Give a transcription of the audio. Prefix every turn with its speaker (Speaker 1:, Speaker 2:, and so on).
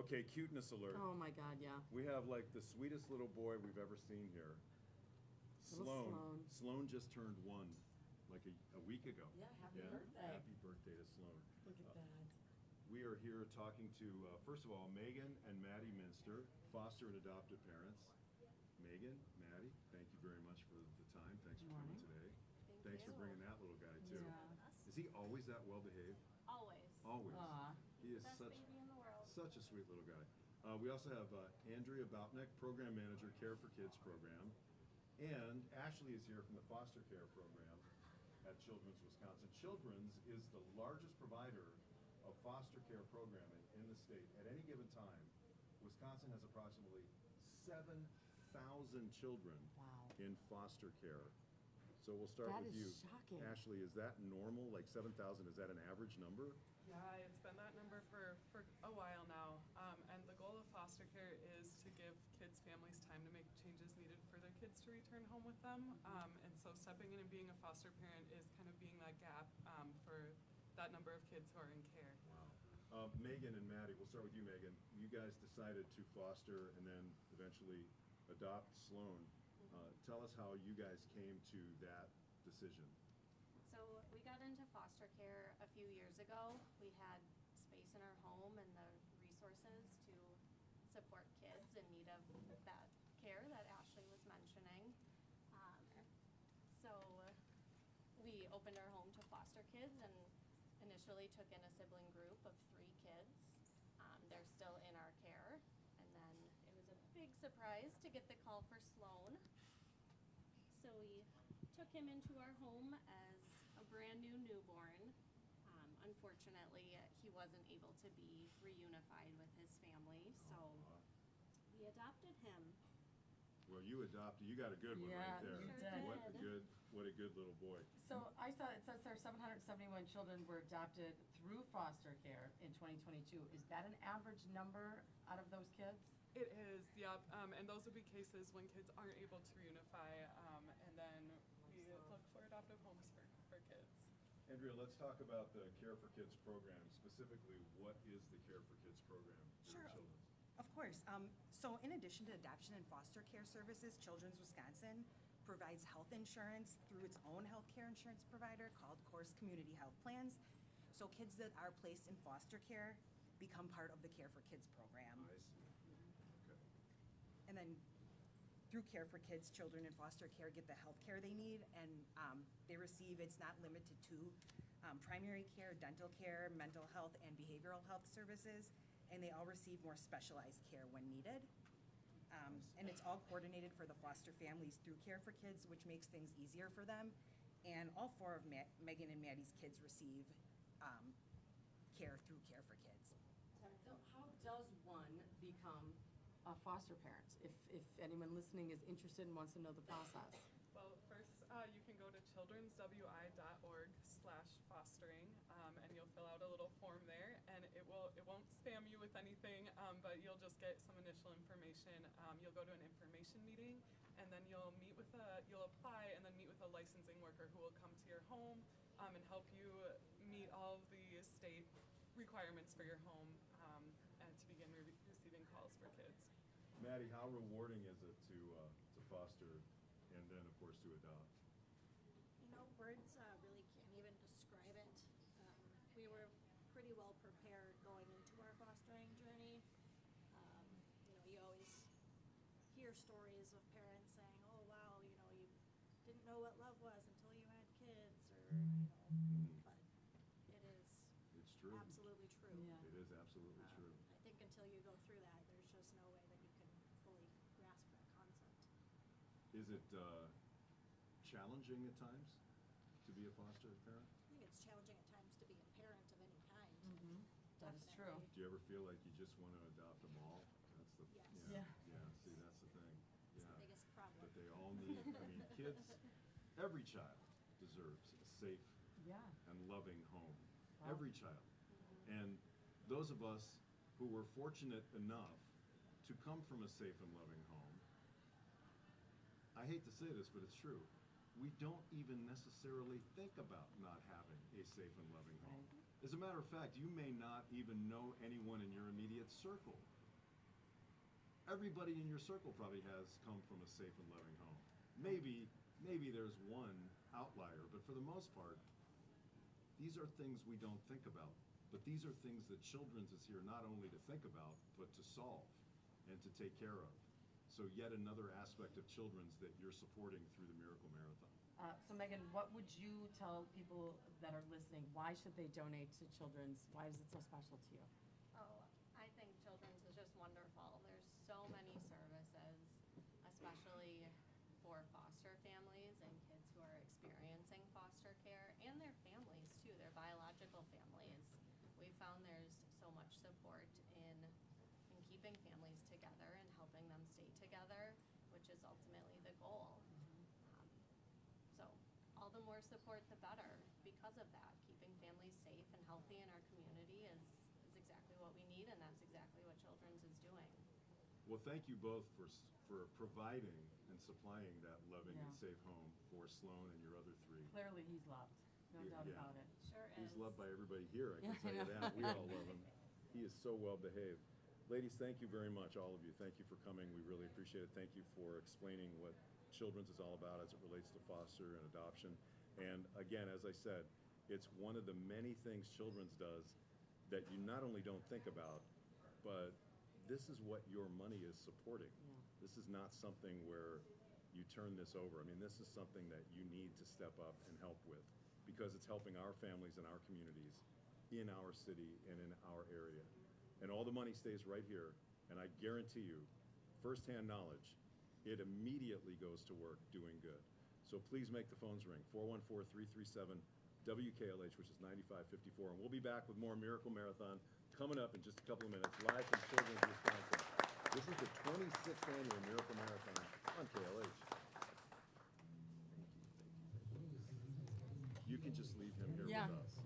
Speaker 1: Okay, cuteness alert.
Speaker 2: Oh my God, yeah.
Speaker 1: We have like the sweetest little boy we've ever seen here.
Speaker 2: Little
Speaker 1: Sloan just turned 1, like a week ago.
Speaker 2: Yeah, happy birthday.
Speaker 1: Happy birthday to Sloan.
Speaker 2: Look at that.
Speaker 1: We are here talking to, first of all, Meagan and Maddie Minster, foster and adoptive parents. Meagan, Maddie, thank you very much for the time. Thanks for coming today. Thanks for bringing that little guy too.
Speaker 2: Yeah.
Speaker 1: Is he always that well behaved?
Speaker 3: Always.
Speaker 1: Always.
Speaker 2: Aw.
Speaker 1: He is
Speaker 3: Best baby in the world.
Speaker 1: such a sweet little guy. We also have Andrea Bauknecht, Program Manager, Care4Kids program. And Ashley is here from the foster care program at Children's Wisconsin. Children's is the largest provider of foster care programming in the state. At any given time, Wisconsin has approximately 7,000 children
Speaker 2: Wow.
Speaker 1: in foster care. So we'll start
Speaker 2: That
Speaker 1: with
Speaker 2: is
Speaker 1: you.
Speaker 2: shocking.
Speaker 1: Ashley, is that normal? Like 7,000, is that an average number?
Speaker 4: Yeah, it's been that number for a while now. And the goal of foster care is to give kids' families time to make changes needed for their kids to return home with them. And so stepping in and being a foster parent is kind of being that gap for that number of kids who are in care.
Speaker 1: Wow. Meagan and Maddie, we'll start with you, Meagan. You guys decided to foster and then eventually adopt Sloan. Tell us how you guys came to that decision.
Speaker 3: So we got into foster care a few years ago. We had space in our home and the resources to support kids in need of that care that Ashley was mentioning. So we opened our home to foster kids and initially took in a sibling group of 3 kids. They're still in our care. And then it was a big surprise to get the call for Sloan. So we took him into our home as a brand new newborn. Unfortunately, he wasn't able to be reunified with his family, so we adopted him.
Speaker 1: Well, you adopted, you got a good one
Speaker 2: Yeah,
Speaker 1: right there.
Speaker 2: you did.
Speaker 1: What a good little boy.
Speaker 2: So I saw, it says there 771 children were adopted through foster care in 2022. Is that an average number out of those kids?
Speaker 4: It is, yep. And those would be cases when kids aren't able to reunify, and then we look for adoptive homes for kids.
Speaker 1: Andrea, let's talk about the Care4Kids program. Specifically, what is the Care4Kids program for
Speaker 5: Sure.
Speaker 1: children?
Speaker 5: Of course. So in addition to adoption and foster care services, Children's Wisconsin provides health insurance through its own health care insurance provider called Course Community Health Plans. So kids that are placed in foster care become part of the Care4Kids program.
Speaker 1: I see. Okay.
Speaker 5: And then through Care4Kids, children in foster care get the health care they need, and they receive, it's not limited to primary care, dental care, mental health, and behavioral health services, and they all receive more specialized care when needed. And it's all coordinated for the foster families through Care4Kids, which makes things easier for them. And all 4 of Meagan and Maddie's kids receive care through Care4Kids.
Speaker 2: So how does one become a foster parent? If anyone listening is interested and wants to know the process.
Speaker 4: Well, first you can go to childrenswi.org/fostering, and you'll fill out a little form there, and it won't spam you with anything, but you'll just get some initial information. You'll go to an information meeting, and then you'll apply and then meet with a licensing worker who will come to your home and help you meet all of the state requirements for your home and to begin receiving calls for kids.
Speaker 1: Maddie, how rewarding is it to foster and then, of course, to adopt?
Speaker 6: You know, words really can't even describe it. We were pretty well prepared going into our fostering journey. You know, you always hear stories of parents saying, "Oh, wow, you know, you didn't know what love was until you had kids," or you know, but it is.
Speaker 1: It's true.
Speaker 6: Absolutely true.
Speaker 2: Yeah.
Speaker 1: It is absolutely true.
Speaker 6: I think until you go through that, there's just no way that you can fully grasp that concept.
Speaker 1: Is it challenging at times to be a foster parent?
Speaker 6: I think it's challenging at times to be a parent of any kind.
Speaker 2: That is true.
Speaker 6: Definitely.
Speaker 1: Do you ever feel like you just want to adopt them all? That's the
Speaker 6: Yes.
Speaker 2: Yeah.
Speaker 1: See, that's the thing.
Speaker 6: It's
Speaker 1: Yeah.
Speaker 6: the biggest problem.
Speaker 1: But they all need. I mean, kids. Every child deserves a safe
Speaker 2: Yeah.
Speaker 1: and loving home.
Speaker 2: Wow.
Speaker 1: Every child. And those of us who were fortunate enough to come from a safe and loving home, I hate to say this, but it's true. We don't even necessarily think about not having a safe and loving home. As a matter of fact, you may not even know anyone in your immediate circle. Everybody in your circle probably has come from a safe and loving home. Maybe there's one outlier, but for the most part, these are things we don't think about. But these are things that Children's is here not only to think about, but to solve and to take care of. So yet another aspect of Children's that you're supporting through the Miracle Marathon.
Speaker 2: So Meagan, what would you tell people that are listening? Why should they donate to Children's? Why is it so special to you?
Speaker 3: Oh, I think Children's is just wonderful. There's so many services, especially for foster families and kids who are experiencing foster care, and their families too, their biological families. We found there's so much support in keeping families together and helping them stay together, which is ultimately the goal. So all the more support, the better. Because of that, keeping families safe and healthy in our community is exactly what we need, and that's exactly what Children's is doing.
Speaker 1: Well, thank you both for providing and supplying that loving and
Speaker 2: Yeah.
Speaker 1: safe home for Sloan and your other three.
Speaker 2: Clearly, he's loved. No doubt
Speaker 1: Yeah.
Speaker 2: about it.
Speaker 3: Sure is.
Speaker 1: He's loved by everybody here, I
Speaker 2: Yeah,
Speaker 1: can tell
Speaker 2: I
Speaker 1: you
Speaker 2: know.
Speaker 1: that. We all love him. He is so well behaved. Ladies, thank you very much, all of you. Thank you for coming. We really appreciate it. Thank you for explaining what Children's is all about as it relates to foster and adoption. And again, as I said, it's one of the many things Children's does that you not only don't think about, but this is what your money is supporting.
Speaker 2: Yeah.
Speaker 1: This is not something where you turn this over. I mean, this is something that you need to step up and help with, because it's helping our families and our communities in our city and in our area. And all the money stays right here, and I guarantee you, firsthand knowledge, it immediately goes to work doing good. So please make the phones ring, 414-337-WKLH, which is 9554. And we'll be back with more Miracle Marathon coming up in just a couple of minutes, live from Children's, Wisconsin. This is the 26th annual Miracle Marathon on KLH. You can just leave him here
Speaker 2: Yeah.
Speaker 1: with us.